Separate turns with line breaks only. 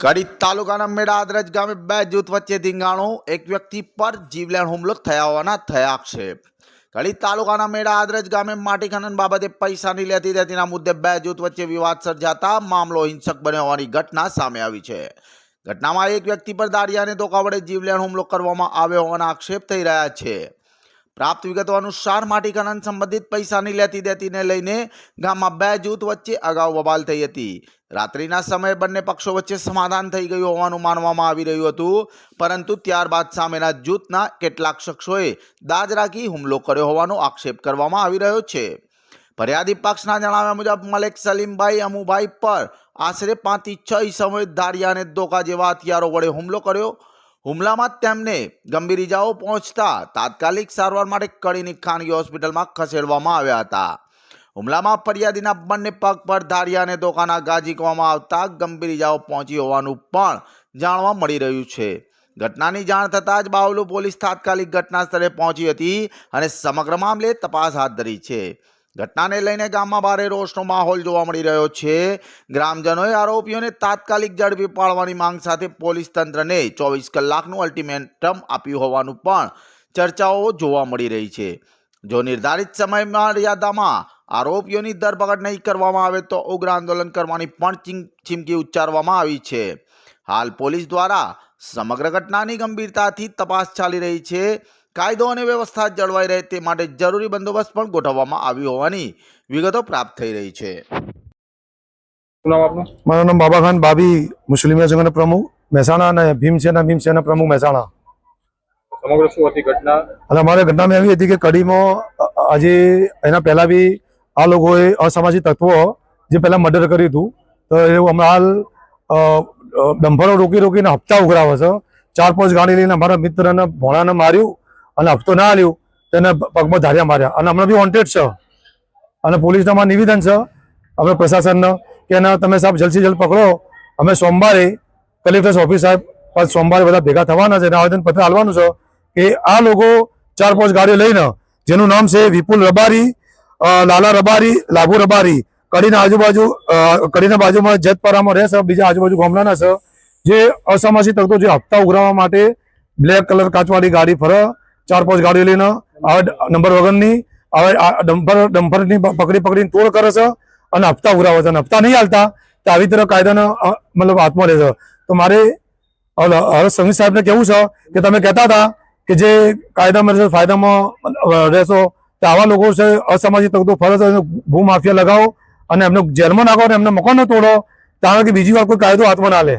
કડી તાલુકાના મેડાદરજ ગામે બે જૂથ વચ્ચે ધીંગાણું, એક વ્યક્તિ પર જીવલેણ હુમલો થયા હોવાના થયા આક્ષેપ। કડી તાલુકાના મેડાદરજ ગામે માટી ખનન બાબતે પૈસાની લેતી દેતીના મુદ્દે બે જૂથ વચ્ચે વિવાદ સર્જાતા મામલો હિંસક બન્યો હોવાની ઘટના સામે આવી છે। ઘટનામાં એક વ્યક્તિ પર દાળિયાને ધોકા વડે જીવલેણ હુમલો કરવામાં આવ્યો હોવાના આક્ષેપ થઈ રહ્યા છે। प्राप्त विगतो अनुसार माटी खनन संबंधित पैसानी लेती देती ने लईने गाममां बे जूथ वच्चे अगाऊ बबाल थई हती। रात्रिना समये बंने पक्षों वच्चे समाधान थई गयुं होवानुं मानवामां आवी रह्युं हतुं, परंतु त्यारबाद सामेना जूथना केटलाक शख्सोए दाज राखी हुमलो कर्यो होવાનો आक्षेप करवामां आवी रह्यो छे। फरियादी पक्षना जणाव्या मुजब मलिक सलीमभाई अमुभाई पर आशरे 5 થી 6 ઈસમોએ धारिया ने धोका जेवा हथियारों वडे हुमलो कर्यो। हुमलामां तेमने गंभीर इजाओ पहोंचता तात्कालिक सारवार माटे कड़ीनी खानगी होस्पिटलमां खसेडवामां आव्या हता। हुमलामां फरियादीना बंने पग पर धारियाने धोकाना घा ઝીંકવામાં આવતા गंभीर इजाओ पहोंची होवानुं पण जाणवा मळी रह्युं छे। घटनानी जाण थतां ज बावलु पोलीस तात्कालिक घटनास्थळे पहोंची हती अने समग्र मामले तपास हाथ धरी छे। घटनाने लईने गाममां भारे रोषनो माहोल जोवा मळी रह्यो छे। ग्रामजनोए आरोपीओने तात्कालिक झड़पी पाडवानी मांग साथे पोलीस तंत्रने 24 कलाकनुं अल्टिमेटम आप्युं होवानुं पण चर्चाओ जोवा मळी रही छे। जो निर्धारित समय मर्यादामां आरोपीओनी धरपकड नहीं करवामां आवे तो उग्र आंदोलन करवानी पण चीमकी उच्चारवामां आवी छे। हाल पोलीस द्वारा समग्र घटनानी गंभीरताथी तपास चाली रही छे। कायदो अने व्यवस्था जळवाई रहे ते माटे जरूरी बंदोबस्त पण गोठववामां આવ્યો હોવાની વિગતો પ્રાપ્ત થઈ રહી છે।
મારું નામ બાબા ખાન બાબી, મુસ્લિમ સંઘના પ્રમુખ મહેસાણા અને ભીમસેના પ્રમુખ મહેસાણા।
સમગ્ર શું હતી ઘટના?
અને અમારે ઘટનામાં એવી હતી કે કડીમાં આજે એના પહેલા બી આ લોકોએ અસામાજિક તત્વો જે પહેલા મર્ડર કર્યું હતું તો એવું હમણાં હાલ ડમ્ફરો રોકીને હપ્તા ઉઘરાવે છે। 4-5 ગાડી લઈને અમારા મિત્રને ભોણાને માર્યું અને હપ્તો ના આલ્યું તેને પગમાં ધારિયા માર્યા અને હમણાં બી વોન્ટેડ છે। અને પોલીસને અમારું નિવેદન છે આપણે પ્રશાસનને કે એના તમે સાહેબ જલ્દથી જલ્દ પકડો। અમે સોમવારે કલેક્ટર ઓફિસ સાહેબ પાછ સોમવારે બધા ભેગા થવાના છે અને આવેદનપત્ર આપવાનું છે કે આ લોકો 4-5 ગાડીઓ લઈને જેનું નામ છે વિપુલ રબારી, લાલા રબારી, લાભુ રબારી, કડીના આજુબાજુ કડીના બાજુમાં જેતપરામાં રહે છે, બીજા આજુબાજુ ગામડાના છે, જે અસામાજિક તત્વો જે હપ્તા ઉઘરાવવા માટે બ્લેક કલર કાચવાળી ગાડી ફરે 4-5 ગાડીઓ લઈને આવે નંબર વગરની આવે ડમ્ફરની પકડીને તોડ કરે છે અને હપ્તા ઉઘરાવે છે અને હપ્તા નહીં હાલતા તો આવી તરફ કાયદાના મતલબ હાથમાં લે છે। તો મારે હર્ષ સંઘવી સાહેબને કહેવું છે કે તમે કહેતા હતા કે જે કાયદામાં ફાયદામાં રહેશો તો આવા લોકો છે અસામાજિક તત્વો ફરે છે ભૂમાફિયા લગાવો અને એમને જેલમાં નાખો અને એમને મકાનો તોડો, કારણ કે બીજી વાર કોઈ કાયદો હાથમાં ના લે।